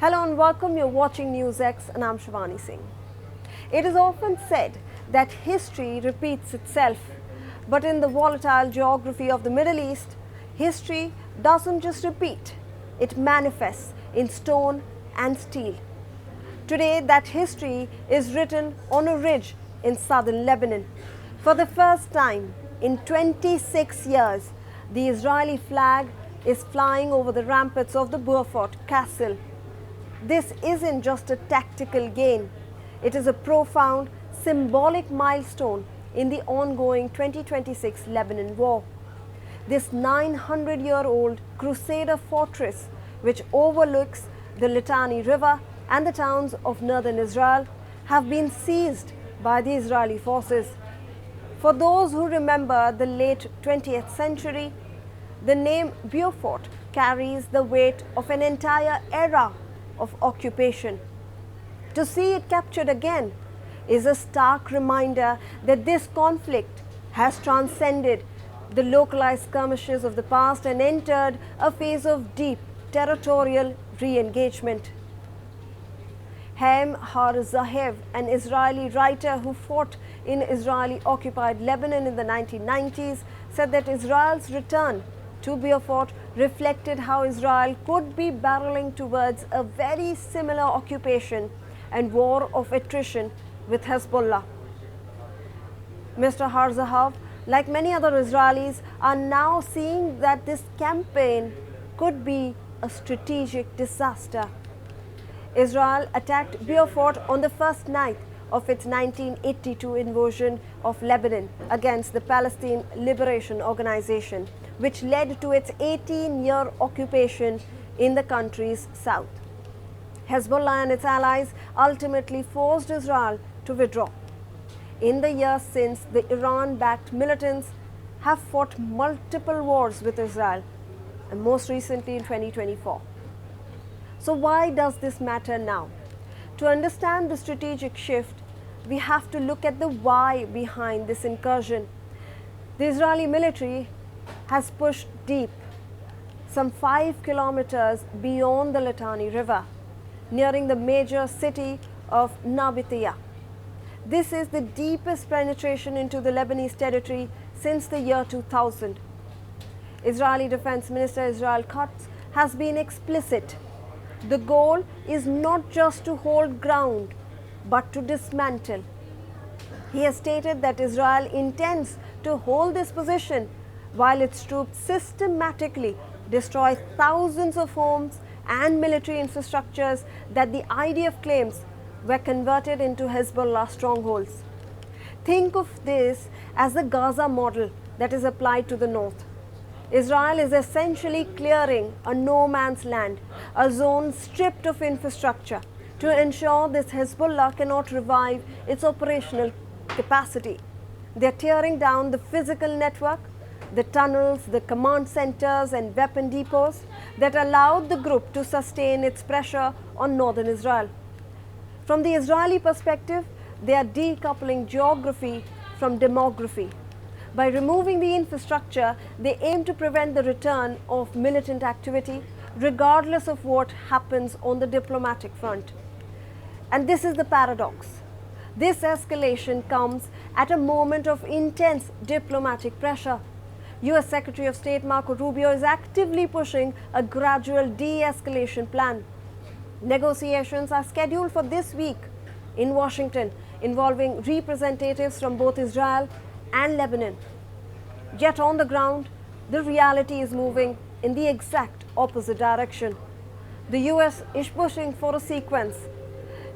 Hello and welcome, you're watching NewsX and I'm Shivani Singh. It is often said that history repeats itself, but in the volatile geography of the Middle East, history doesn't just repeat, it manifests in stone and steel. Today, that history is written on a ridge in southern Lebanon. For the first time in 26 years, the Israeli flag is flying over the ramparts of the Beaufort Castle. This isn't just a tactical gain, it is a profound, symbolic milestone in the ongoing 2026 Lebanon war. This 900-year-old Crusader fortress, which overlooks the Litani River and the towns of northern Israel, have been seized by the Israeli forces. For those who remember the late 20th century, the name Beaufort carries the weight of an entire era of occupation. To see it captured again is a stark reminder that this conflict has transcended the localized skirmishes of the past and entered a phase of deep territorial re-engagement. Haim Har-Zahev, an Israeli writer who fought in Israeli-occupied Lebanon in the 1990s, said that Israel's return to Beaufort reflected how Israel could be barreling towards a very similar occupation and war of attrition with Hezbollah. Mr. Har-Zahev, like many other Israelis, are now seeing that this campaign could be a strategic disaster. Israel attacked Beaufort on the first night of its 1982 invasion of Lebanon against the Palestine Liberation Organization, which led to its 18-year occupation in the country's south. Hezbollah and its allies ultimately forced Israel to withdraw. In the years since, the Iran-backed militants have fought multiple wars with Israel, and most recently in 2024. So why does this matter now? To understand the strategic shift, we have to look at the why behind this incursion. The Israeli military has pushed deep, some 5 kilometers beyond the Litani River, nearing the major city of Nabatea. This is the deepest penetration into the Lebanese territory since the year 2000. Israeli Defense Minister Israel Katz has been explicit. The goal is not just to hold ground, but to dismantle. He has stated that Israel intends to hold this position while its troops systematically destroy thousands of homes and military infrastructures that the IDF claims were converted into Hezbollah strongholds. Think of this as the Gaza model that is applied to the north. Israel is essentially clearing a no man's land, a zone stripped of infrastructure, to ensure this Hezbollah cannot revive its operational capacity. They are tearing down the physical network, the tunnels, the command centers and weapon depots that allowed the group to sustain its pressure on northern Israel. From the Israeli perspective, they are decoupling geography from demography. By removing the infrastructure, they aim to prevent the return of militant activity, regardless of what happens on the diplomatic front. And this is the paradox. This escalation comes at a moment of intense diplomatic pressure. US Secretary of State Marco Rubio is actively pushing a gradual de-escalation plan. Negotiations are scheduled for this week in Washington, involving representatives from both Israel and Lebanon. Yet on the ground, the reality is moving in the exact opposite direction. The US is pushing for a sequence.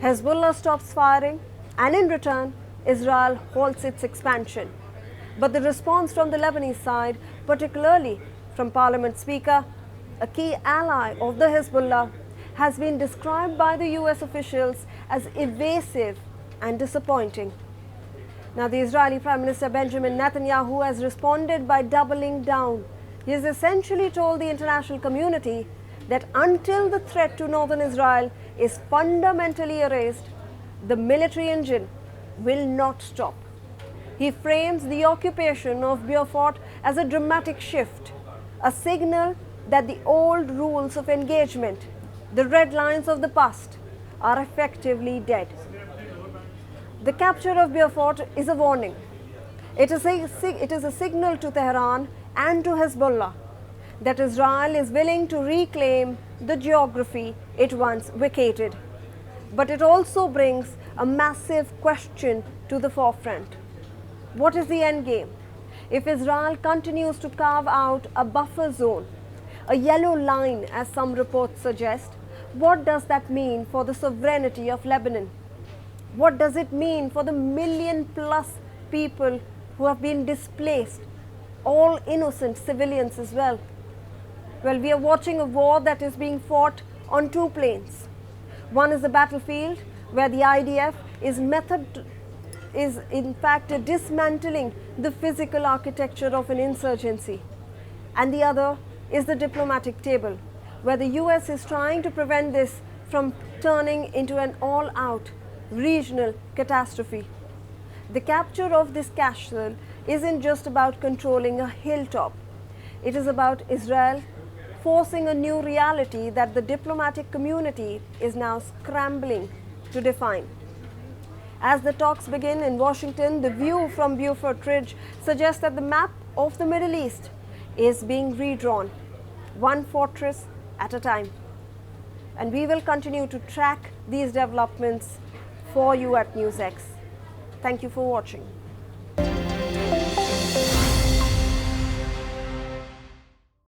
Hezbollah stops firing, and in return, Israel halts its expansion. But the response from the Lebanese side, particularly from Parliament Speaker, a key ally of the Hezbollah, has been described by the US officials as evasive and disappointing. Now, the Israeli Prime Minister Benjamin Netanyahu has responded by doubling down. He has essentially told the international community that until the threat to northern Israel is fundamentally erased, the military engine will not stop. He frames the occupation of Beaufort as a dramatic shift, a signal that the old rules of engagement The red lines of the past are effectively dead. The capture of Beaufort is a warning. It is a signal to Tehran and to Hezbollah that Israel is willing to reclaim the geography it once vacated. But it also brings a massive question to the forefront. What is the end game? If Israel continues to carve out a buffer zone, a yellow line as some reports suggest, what does that mean for the sovereignty of Lebanon? What does it mean for the million-plus people who have been displaced, all innocent civilians as well? Well, we are watching a war that is being fought on two planes. One is the battlefield, where the IDF is in fact dismantling the physical architecture of an insurgency. And the other is the diplomatic table, where the US is trying to prevent this from turning into an all-out regional catastrophe. The capture of this castle isn't just about controlling a hilltop. It is about Israel forcing a new reality that the diplomatic community is now scrambling to define. As the talks begin in Washington, the view from Beaufort Ridge suggests that the map of the Middle East is being redrawn, one fortress at a time. And we will continue to track these developments for you at NewsX. Thank you for watching.